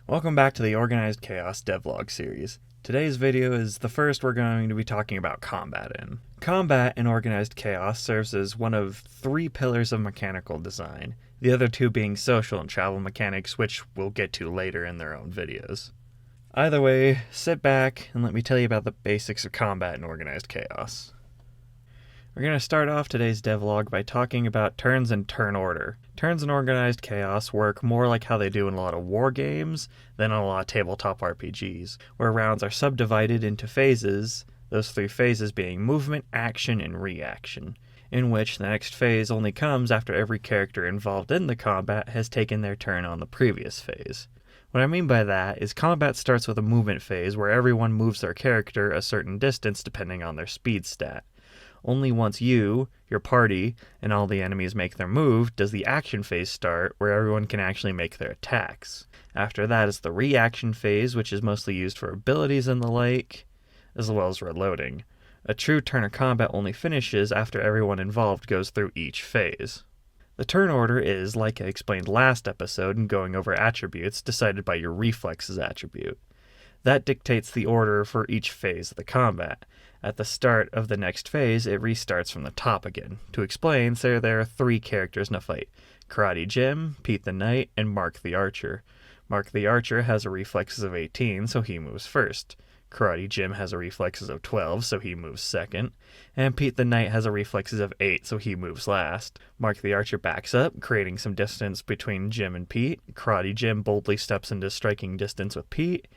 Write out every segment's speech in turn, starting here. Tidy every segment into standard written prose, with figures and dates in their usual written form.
Welcome back to the Organized Chaos devlog series. Today's video is the first we're going to be talking about combat in. Combat in Organized Chaos serves as one of three pillars of mechanical design, the other two being social and travel mechanics, which we'll get to later in their own videos. Either way, sit back and let me tell you about the basics of combat in Organized Chaos. We're going to start off today's devlog by talking about turns and turn order. Turns in Organized Chaos work more like how they do in a lot of war games than in a lot of tabletop RPGs, where rounds are subdivided into phases, those three phases being movement, action, and reaction, in which the next phase only comes after every character involved in the combat has taken their turn on the previous phase. What I mean by that is combat starts with a movement phase where everyone moves their character a certain distance depending on their speed stat. Only once you, your party, and all the enemies make their move does the action phase start, where everyone can actually make their attacks. After that is the reaction phase, which is mostly used for abilities and the like, as well as reloading. A true turn of combat only finishes after everyone involved goes through each phase. The turn order is, like I explained last episode in going over attributes, decided by your reflexes attribute. That dictates the order for each phase of the combat. At the start of the next phase, it restarts from the top again. To explain, say there are three characters in a fight: Karate Jim, Pete the Knight, and Mark the Archer. Mark the Archer has a reflexes of 18, so he moves first. Karate Jim has a reflexes of 12, so he moves second. And Pete the Knight has a reflexes of 8, so he moves last. Mark the Archer backs up, creating some distance between Jim and Pete. Karate Jim boldly steps into striking distance with Pete.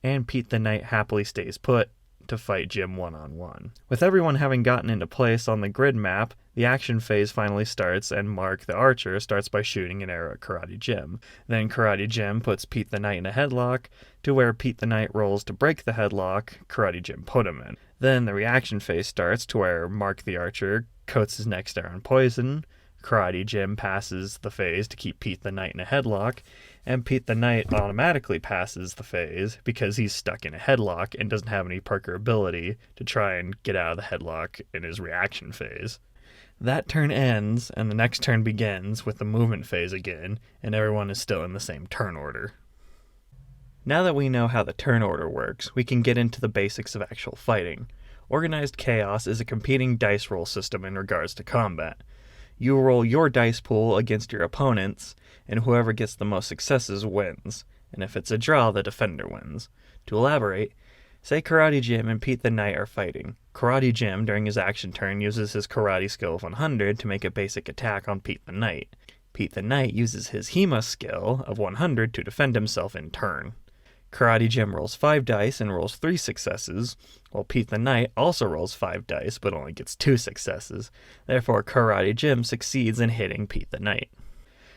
And Pete the Knight happily stays put to fight Jim one-on-one. With everyone having gotten into place on the grid map, the action phase finally starts, and Mark the Archer starts by shooting an arrow at Karate Jim. Then Karate Jim puts Pete the Knight in a headlock, to where Pete the Knight rolls to break the headlock Karate Jim put him in. Then the reaction phase starts, to where Mark the Archer coats his next arrow in poison, Karate Jim passes the phase to keep Pete the Knight in a headlock, and Pete the Knight automatically passes the phase because he's stuck in a headlock and doesn't have any Parker ability to try and get out of the headlock in his reaction phase. That turn ends, and the next turn begins with the movement phase again, and everyone is still in the same turn order. Now that we know how the turn order works, we can get into the basics of actual fighting. Organized Chaos is a competing dice roll system in regards to combat. You roll your dice pool against your opponents, and whoever gets the most successes wins, and if it's a draw, the defender wins. To elaborate, say Karate Jim and Pete the Knight are fighting. Karate Jim, during his action turn, uses his karate skill of 100 to make a basic attack on Pete the Knight. Pete the Knight uses his HEMA skill of 100 to defend himself in turn. Karate Jim rolls 5 dice and rolls 3 successes, while Pete the Knight also rolls 5 dice but only gets 2 successes. Therefore, Karate Jim succeeds in hitting Pete the Knight.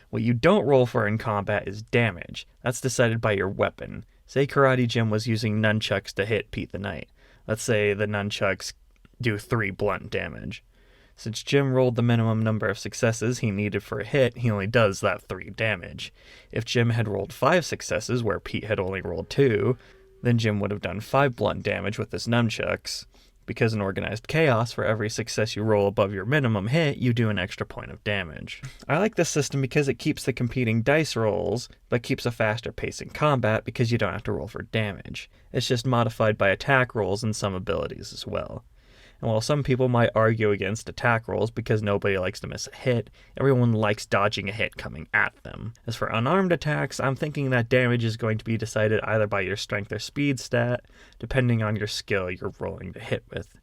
What you don't roll for in combat is damage. That's decided by your weapon. Say Karate Jim was using nunchucks to hit Pete the Knight. Let's say the nunchucks do 3 blunt damage. Since Jim rolled the minimum number of successes he needed for a hit, he only does that 3 damage. If Jim had rolled 5 successes where Pete had only rolled 2, then Jim would have done 5 blunt damage with his nunchucks. Because in Organized Chaos, for every success you roll above your minimum hit, you do an extra point of damage. I like this system because it keeps the competing dice rolls, but keeps a faster pace in combat because you don't have to roll for damage. It's just modified by attack rolls and some abilities as well. And while some people might argue against attack rolls because nobody likes to miss a hit, everyone likes dodging a hit coming at them. As for unarmed attacks, I'm thinking that damage is going to be decided either by your strength or speed stat, depending on your skill you're rolling to hit with.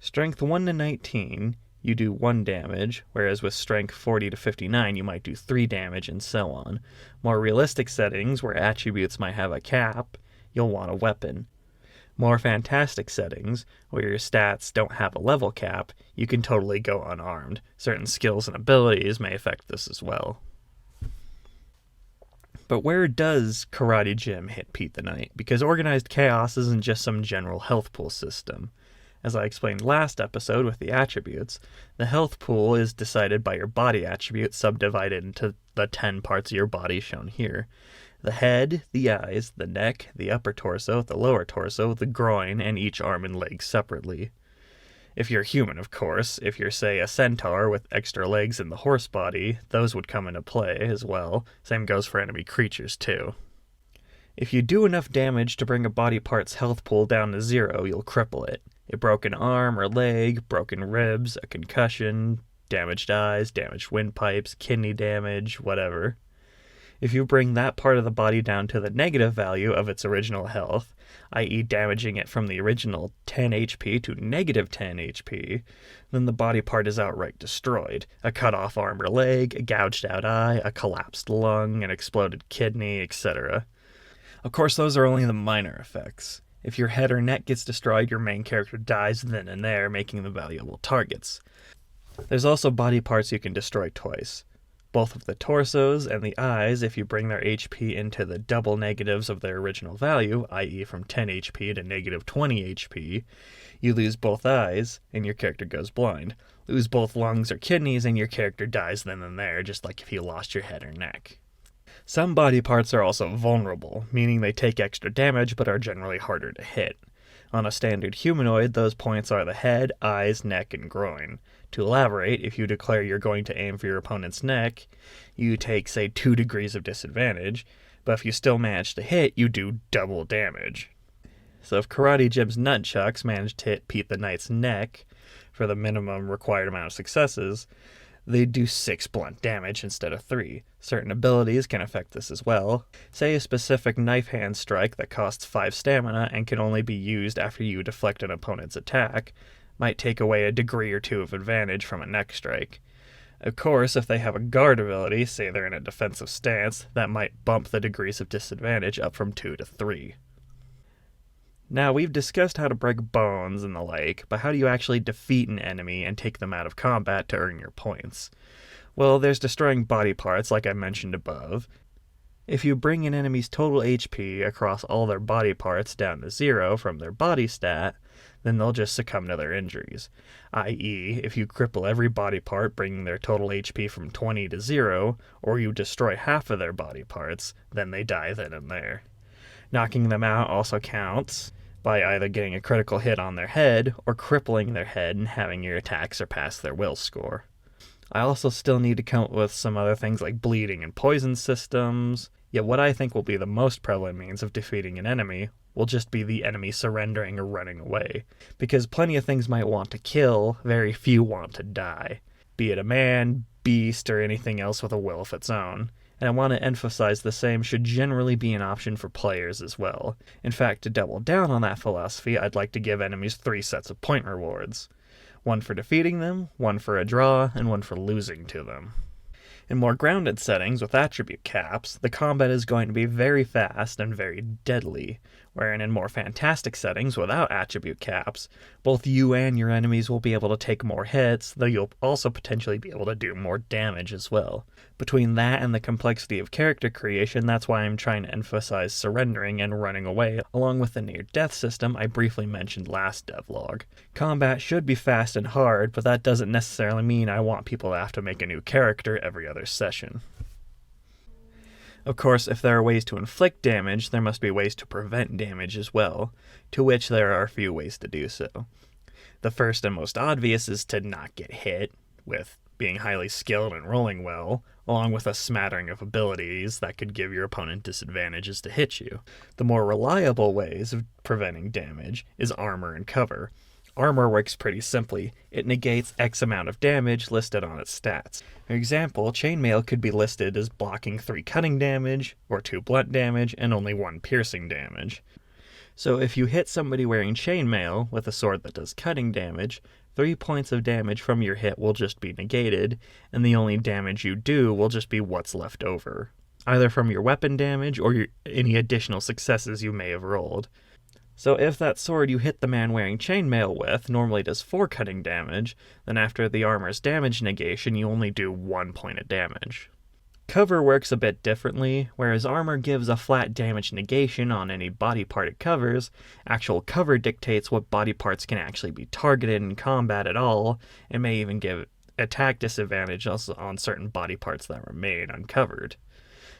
Strength 1 to 19, you do 1 damage, whereas with strength 40 to 59 you might do 3 damage and so on. More realistic settings, where attributes might have a cap, you'll want a weapon. More fantastic settings, where your stats don't have a level cap, you can totally go unarmed. Certain skills and abilities may affect this as well. But where does Karate Jim hit Pete the Knight? Because Organized Chaos isn't just some general health pool system. As I explained last episode with the attributes, the health pool is decided by your body attribute subdivided into the 10 parts of your body shown here. The head, the eyes, the neck, the upper torso, the lower torso, the groin, and each arm and leg separately. If you're human, of course. If you're, say, a centaur with extra legs in the horse body, those would come into play as well. Same goes for enemy creatures, too. If you do enough damage to bring a body part's health pool down to 0, you'll cripple it. A broken arm or leg, broken ribs, a concussion, damaged eyes, damaged windpipes, kidney damage, whatever. If you bring that part of the body down to the negative value of its original health, i.e. damaging it from the original 10 HP to negative 10 HP, then the body part is outright destroyed. A cut off arm or leg, a gouged out eye, a collapsed lung, an exploded kidney, etc. Of course, those are only the minor effects. If your head or neck gets destroyed, your main character dies then and there, making them valuable targets. There's also body parts you can destroy twice. Both of the torsos and the eyes, if you bring their HP into the double negatives of their original value, i.e. from 10 HP to negative 20 HP, you lose both eyes and your character goes blind. Lose both lungs or kidneys and your character dies then and there, just like if you lost your head or neck. Some body parts are also vulnerable, meaning they take extra damage but are generally harder to hit. On a standard humanoid, those points are the head, eyes, neck, and groin. To elaborate, if you declare you're going to aim for your opponent's neck, you take, say, 2 degrees of disadvantage, but if you still manage to hit, you do double damage. So if Karate Jim's nunchucks manage to hit Pete the Knight's neck for the minimum required amount of successes, they do 6 blunt damage instead of 3. Certain abilities can affect this as well. Say a specific knife hand strike that costs 5 stamina and can only be used after you deflect an opponent's attack might take away a degree or 2 of advantage from a neck strike. Of course, if they have a guard ability, say they're in a defensive stance, that might bump the degrees of disadvantage up from 2 to 3. Now, we've discussed how to break bones and the like, but how do you actually defeat an enemy and take them out of combat to earn your points? Well, there's destroying body parts, like I mentioned above. If you bring an enemy's total HP across all their body parts down to 0 from their body stat, then they'll just succumb to their injuries. I.e., if you cripple every body part, bringing their total HP from 20 to 0, or you destroy half of their body parts, then they die then and there. Knocking them out also counts by either getting a critical hit on their head or crippling their head and having your attack surpass their will score. I also still need to come up with some other things like bleeding and poison systems, yet what I think will be the most prevalent means of defeating an enemy will just be the enemy surrendering or running away, because plenty of things might want to kill, very few want to die, be it a man, beast, or anything else with a will of its own. And I want to emphasize the same should generally be an option for players as well. In fact, to double down on that philosophy, I'd like to give enemies 3 sets of point rewards. 1 for defeating them, 1 for a draw, and 1 for losing to them. In more grounded settings with attribute caps, the combat is going to be very fast and very deadly, wherein in more fantastic settings without attribute caps, both you and your enemies will be able to take more hits, though you'll also potentially be able to do more damage as well. Between that and the complexity of character creation, that's why I'm trying to emphasize surrendering and running away, along with the near-death system I briefly mentioned last devlog. Combat should be fast and hard, but that doesn't necessarily mean I want people to have to make a new character every other session. Of course, if there are ways to inflict damage, there must be ways to prevent damage as well, to which there are a few ways to do so. The first and most obvious is to not get hit, with being highly skilled and rolling well, along with a smattering of abilities that could give your opponent disadvantages to hit you. The more reliable ways of preventing damage is armor and cover. Armor works pretty simply. It negates X amount of damage listed on its stats. For example, chainmail could be listed as blocking 3 cutting damage, or 2 blunt damage, and only 1 piercing damage. So if you hit somebody wearing chainmail with a sword that does cutting damage, 3 points of damage from your hit will just be negated, and the only damage you do will just be what's left over, either from your weapon damage or any additional successes you may have rolled. So if that sword you hit the man wearing chainmail with normally does 4 cutting damage, then after the armor's damage negation you only do 1 point of damage. Cover works a bit differently. Whereas armor gives a flat damage negation on any body part it covers, actual cover dictates what body parts can actually be targeted in combat at all, and may even give attack disadvantage also on certain body parts that remain uncovered.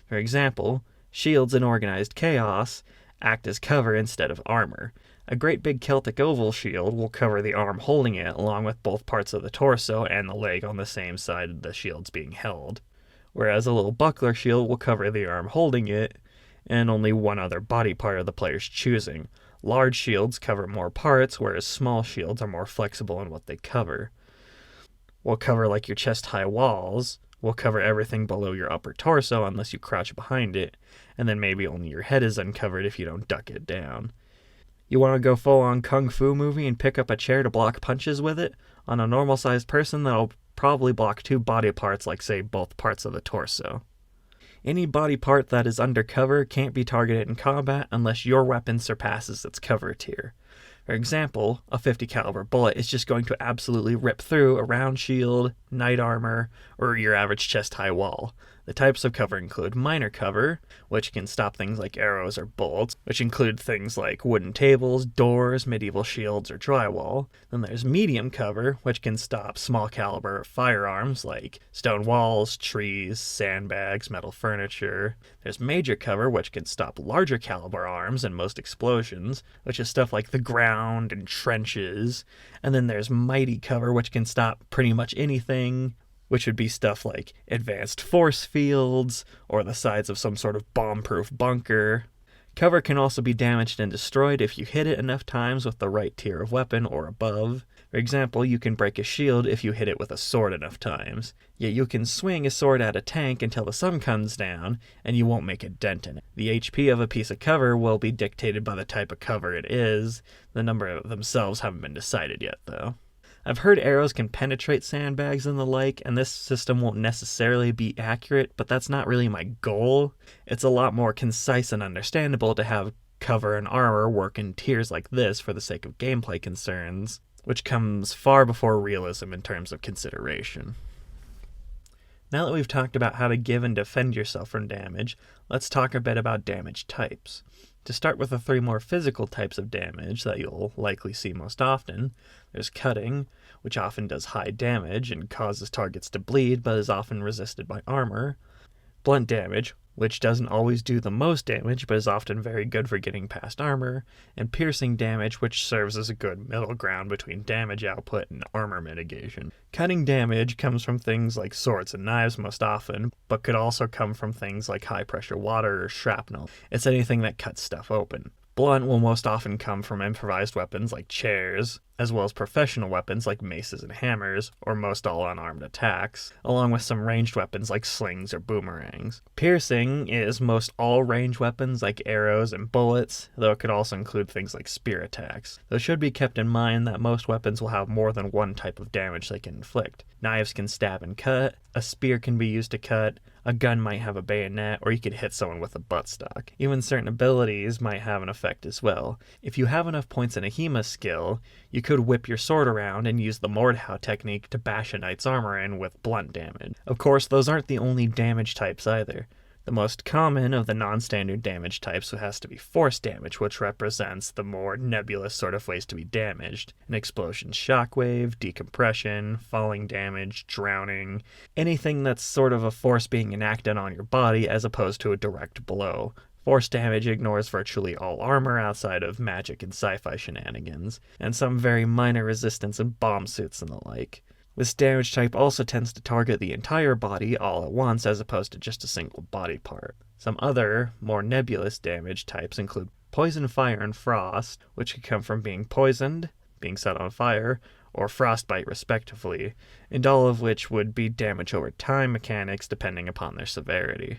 For example, shields in Organized Chaos act as cover instead of armor. A great big Celtic oval shield will cover the arm holding it along with both parts of the torso and the leg on the same side the shield's being held. Whereas a little buckler shield will cover the arm holding it, and only one other body part of the player's choosing. Large shields cover more parts, whereas small shields are more flexible in what they cover. Will cover like your chest-high walls, will cover everything below your upper torso unless you crouch behind it, and then maybe only your head is uncovered if you don't duck it down. You want to go full-on kung fu movie and pick up a chair to block punches with it? On a normal-sized person, that'll probably block 2 body parts, like say both parts of the torso. Any body part that is undercover can't be targeted in combat unless your weapon surpasses its cover tier. For example, a .50 caliber bullet is just going to absolutely rip through a round shield, knight armor, or your average chest-high wall. The types of cover include minor cover, which can stop things like arrows or bullets, which include things like wooden tables, doors, medieval shields, or drywall. Then there's medium cover, which can stop small caliber firearms like stone walls, trees, sandbags, metal furniture. There's major cover, which can stop larger caliber arms and most explosions, which is stuff like the ground and trenches. And then there's mighty cover, which can stop pretty much anything, which would be stuff like advanced force fields or the sides of some sort of bomb-proof bunker. Cover can also be damaged and destroyed if you hit it enough times with the right tier of weapon or above. For example, you can break a shield if you hit it with a sword enough times. Yet you can swing a sword at a tank until the sun comes down, and you won't make a dent in it. The HP of a piece of cover will be dictated by the type of cover it is. The number themselves haven't been decided yet, though. I've heard arrows can penetrate sandbags and the like, and this system won't necessarily be accurate, but that's not really my goal. It's a lot more concise and understandable to have cover and armor work in tiers like this for the sake of gameplay concerns, which comes far before realism in terms of consideration. Now that we've talked about how to give and defend yourself from damage, let's talk a bit about damage types. To start with the 3 more physical types of damage that you'll likely see most often, there's cutting, which often does high damage and causes targets to bleed but is often resisted by armor. Blunt damage, which doesn't always do the most damage but is often very good for getting past armor. And piercing damage, which serves as a good middle ground between damage output and armor mitigation. Cutting damage comes from things like swords and knives most often, but could also come from things like high-pressure water or shrapnel. It's anything that cuts stuff open. Blunt will most often come from improvised weapons like chairs, as well as professional weapons like maces and hammers, or most all unarmed attacks, along with some ranged weapons like slings or boomerangs. Piercing is most all ranged weapons like arrows and bullets, though it could also include things like spear attacks. Though it should be kept in mind that most weapons will have more than one type of damage they can inflict. Knives can stab and cut, a spear can be used to cut, a gun might have a bayonet, or you could hit someone with a buttstock. Even certain abilities might have an effect as well. If you have enough points in a HEMA skill, you could whip your sword around and use the Mordhau technique to bash a knight's armor in with blunt damage. Of course, those aren't the only damage types either. The most common of the non-standard damage types has to be force damage, which represents the more nebulous sort of ways to be damaged. An explosion, shockwave, decompression, falling damage, drowning, anything that's sort of a force being enacted on your body as opposed to a direct blow. Force damage ignores virtually all armor outside of magic and sci-fi shenanigans, and some very minor resistance in bomb suits and the like. This damage type also tends to target the entire body all at once as opposed to just a single body part. Some other, more nebulous damage types include poison, fire, and frost, which could come from being poisoned, being set on fire, or frostbite respectively, and all of which would be damage over time mechanics depending upon their severity.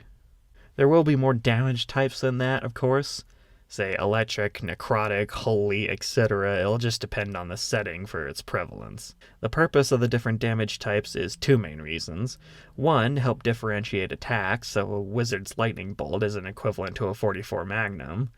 There will be more damage types than that, of course. Say electric, necrotic, holy, etc. It'll just depend on the setting for its prevalence. The purpose of the different damage types is 2 main reasons. 1, help differentiate attacks, so a wizard's lightning bolt is an equivalent to a .44 Magnum.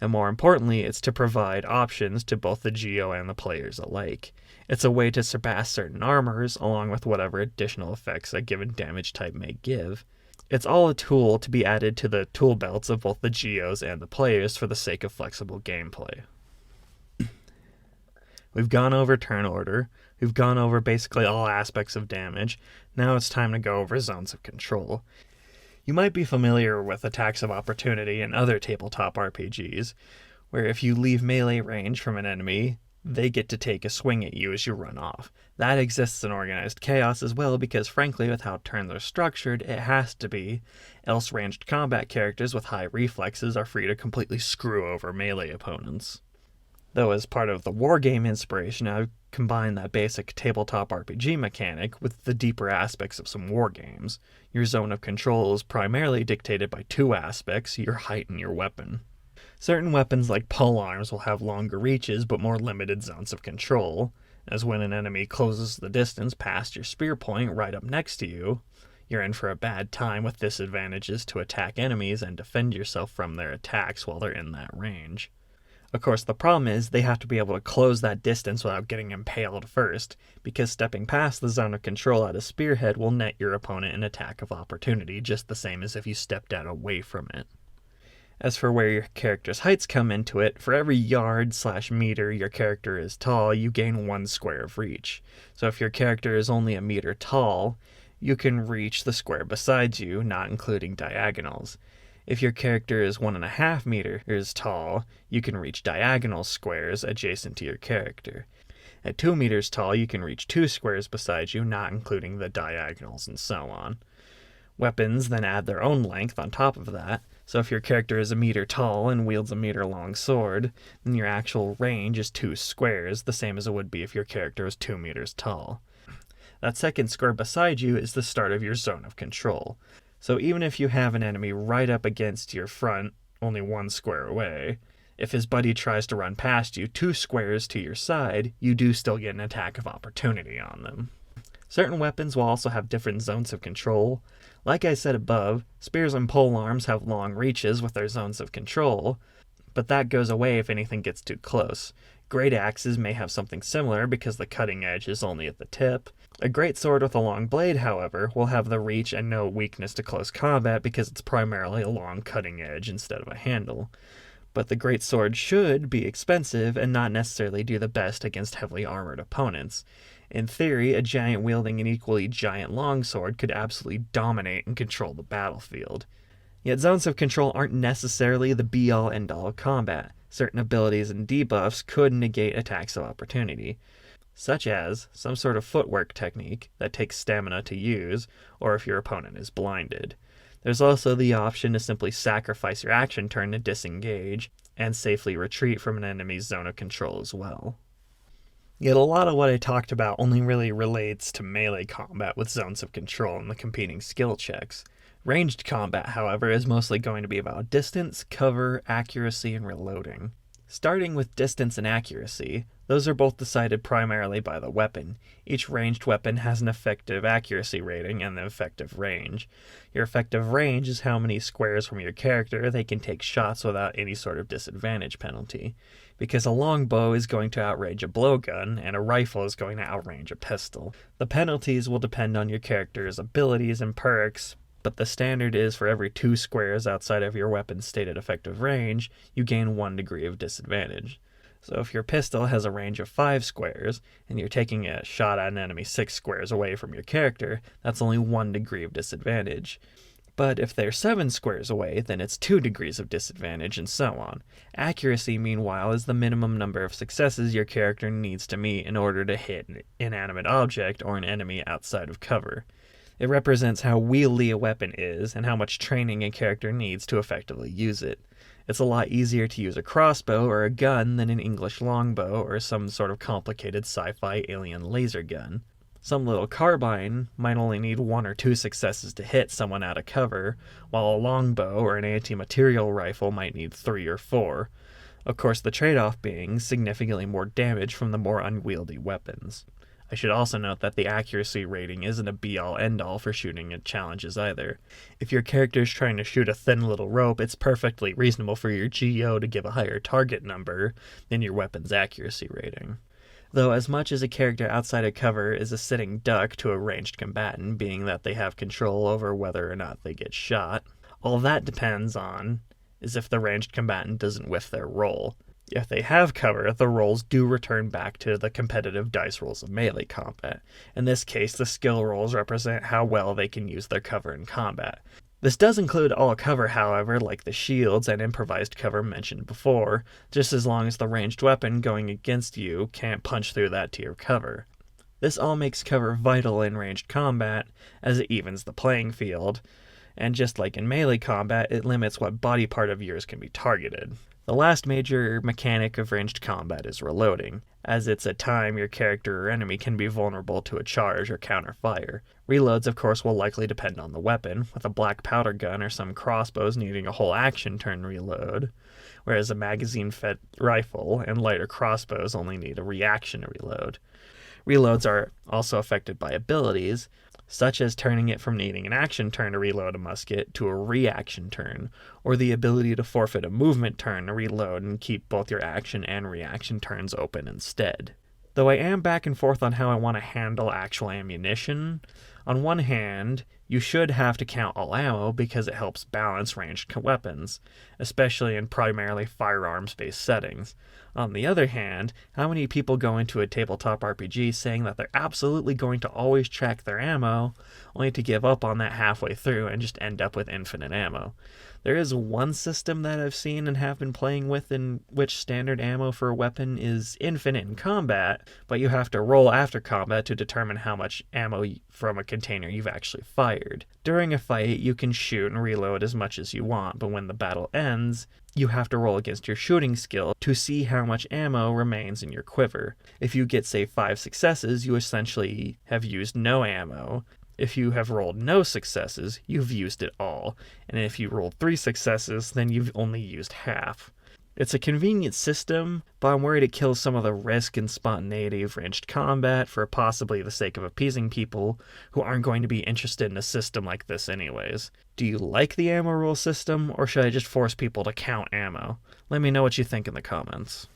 And more importantly, it's to provide options to both the GO and the players alike. It's a way to surpass certain armors, along with whatever additional effects a given damage type may give. It's all a tool to be added to the tool belts of both the GOs and the players for the sake of flexible gameplay. We've gone over turn order, we've gone over basically all aspects of damage, now it's time to go over zones of control. You might be familiar with attacks of opportunity in other tabletop RPGs, where if you leave melee range from an enemy, they get to take a swing at you as you run off. That exists in Organized Chaos as well because, frankly, with how turns are structured, it has to be, else ranged combat characters with high reflexes are free to completely screw over melee opponents. Though as part of the wargame inspiration, I've combined that basic tabletop RPG mechanic with the deeper aspects of some wargames. Your zone of control is primarily dictated by two aspects, your height and your weapon. Certain weapons like polearms will have longer reaches but more limited zones of control, as when an enemy closes the distance past your spear point right up next to you, you're in for a bad time with disadvantages to attack enemies and defend yourself from their attacks while they're in that range. Of course, the problem is they have to be able to close that distance without getting impaled first, because stepping past the zone of control at a spearhead will net your opponent an attack of opportunity, just the same as if you stepped out away from it. As for where your character's heights come into it, for every yard/meter your character is tall, you gain 1 square of reach. So if your character is only a meter tall, you can reach the square beside you, not including diagonals. If your character is 1.5 meters tall, you can reach diagonal squares adjacent to your character. At 2 meters tall, you can reach 2 squares beside you, not including the diagonals and so on. Weapons then add their own length on top of that, so if your character is a meter tall and wields a meter-long sword, then your actual range is 2 squares, the same as it would be if your character was 2 meters tall. That second square beside you is the start of your zone of control. So even if you have an enemy right up against your front, only 1 square away, if his buddy tries to run past you 2 squares to your side, you do still get an attack of opportunity on them. Certain weapons will also have different zones of control. Like I said above, spears and polearms have long reaches with their zones of control, but that goes away if anything gets too close. Great axes may have something similar because the cutting edge is only at the tip. A great sword with a long blade, however, will have the reach and no weakness to close combat because it's primarily a long cutting edge instead of a handle. But the great sword should be expensive and not necessarily do the best against heavily armored opponents. In theory, a giant wielding an equally giant longsword could absolutely dominate and control the battlefield. Yet zones of control aren't necessarily the be-all end-all of combat. Certain abilities and debuffs could negate attacks of opportunity, such as some sort of footwork technique that takes stamina to use, or if your opponent is blinded. There's also the option to simply sacrifice your action turn to disengage, and safely retreat from an enemy's zone of control as well. Yet a lot of what I talked about only really relates to melee combat with zones of control and the competing skill checks. Ranged combat, however, is mostly going to be about distance, cover, accuracy, and reloading. Starting with distance and accuracy, those are both decided primarily by the weapon. Each ranged weapon has an effective accuracy rating and an effective range. Your effective range is how many squares from your character they can take shots without any sort of disadvantage penalty, because a longbow is going to outrange a blowgun and a rifle is going to outrange a pistol. The penalties will depend on your character's abilities and perks, but the standard is for every 2 squares outside of your weapon's stated effective range, you gain 1 degree of disadvantage. So if your pistol has a range of 5 squares, and you're taking a shot at an enemy 6 squares away from your character, that's only 1 degree of disadvantage. But if they're 7 squares away, then it's 2 degrees of disadvantage, and so on. Accuracy, meanwhile, is the minimum number of successes your character needs to meet in order to hit an inanimate object or an enemy outside of cover. It represents how wieldy a weapon is and how much training a character needs to effectively use it. It's a lot easier to use a crossbow or a gun than an English longbow or some sort of complicated sci-fi alien laser gun. Some little carbine might only need 1 or 2 successes to hit someone out of cover, while a longbow or an anti-material rifle might need 3 or 4. Of course, the trade-off being significantly more damage from the more unwieldy weapons. I should also note that the accuracy rating isn't a be-all end-all for shooting at challenges either. If your character's trying to shoot a thin little rope, it's perfectly reasonable for your GO to give a higher target number than your weapon's accuracy rating. Though as much as a character outside of cover is a sitting duck to a ranged combatant, being that they have control over whether or not they get shot, all that depends on is if the ranged combatant doesn't whiff their roll. If they have cover, the rolls do return back to the competitive dice rolls of melee combat. In this case, the skill rolls represent how well they can use their cover in combat. This does include all cover, however, like the shields and improvised cover mentioned before, just as long as the ranged weapon going against you can't punch through that to your cover. This all makes cover vital in ranged combat, as it evens the playing field, and just like in melee combat, it limits what body part of yours can be targeted. The last major mechanic of ranged combat is reloading, as it's a time your character or enemy can be vulnerable to a charge or counter fire. Reloads, of course, will likely depend on the weapon, with a black powder gun or some crossbows needing a whole action turn reload, whereas a magazine-fed rifle and lighter crossbows only need a reaction to reload. Reloads are also affected by abilities, such as turning it from needing an action turn to reload a musket to a reaction turn, or the ability to forfeit a movement turn to reload and keep both your action and reaction turns open instead. Though I am back and forth on how I want to handle actual ammunition, on one hand, you should have to count all ammo because it helps balance ranged weapons, especially in primarily firearms-based settings. On the other hand, how many people go into a tabletop RPG saying that they're absolutely going to always check their ammo, only to give up on that halfway through and just end up with infinite ammo? There is one system that I've seen and have been playing with in which standard ammo for a weapon is infinite in combat, but you have to roll after combat to determine how much ammo from a container you've actually fired. During a fight, you can shoot and reload as much as you want, but when the battle ends, you have to roll against your shooting skill to see how much ammo remains in your quiver. If you get, say, 5 successes, you essentially have used no ammo. If you have rolled no successes, you've used it all, and if you rolled 3 successes, then you've only used half. It's a convenient system, but I'm worried it kills some of the risk and spontaneity of ranged combat for possibly the sake of appeasing people who aren't going to be interested in a system like this anyways. Do you like the ammo rule system, or should I just force people to count ammo? Let me know what you think in the comments.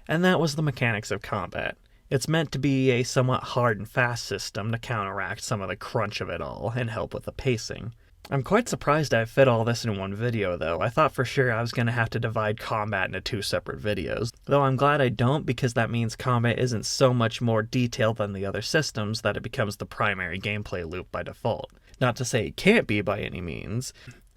And that was the mechanics of combat. It's meant to be a somewhat hard and fast system to counteract some of the crunch of it all and help with the pacing. I'm quite surprised I fit all this in one video though. I thought for sure I was going to have to divide combat into 2 separate videos, though I'm glad I don't because that means combat isn't so much more detailed than the other systems that it becomes the primary gameplay loop by default. Not to say it can't be by any means.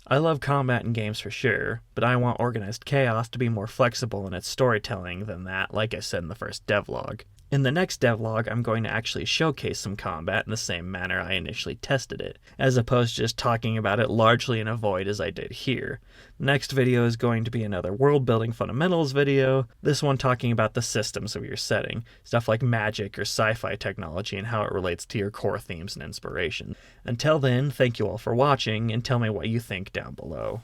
I love combat in games for sure, but I want Organized Chaos to be more flexible in its storytelling than that, like I said in the first devlog. In the next devlog, I'm going to actually showcase some combat in the same manner I initially tested it, as opposed to just talking about it largely in a void as I did here. The next video is going to be another world building fundamentals video, this one talking about the systems of your setting, stuff like magic or sci-fi technology and how it relates to your core themes and inspiration. Until then, thank you all for watching, and tell me what you think down below.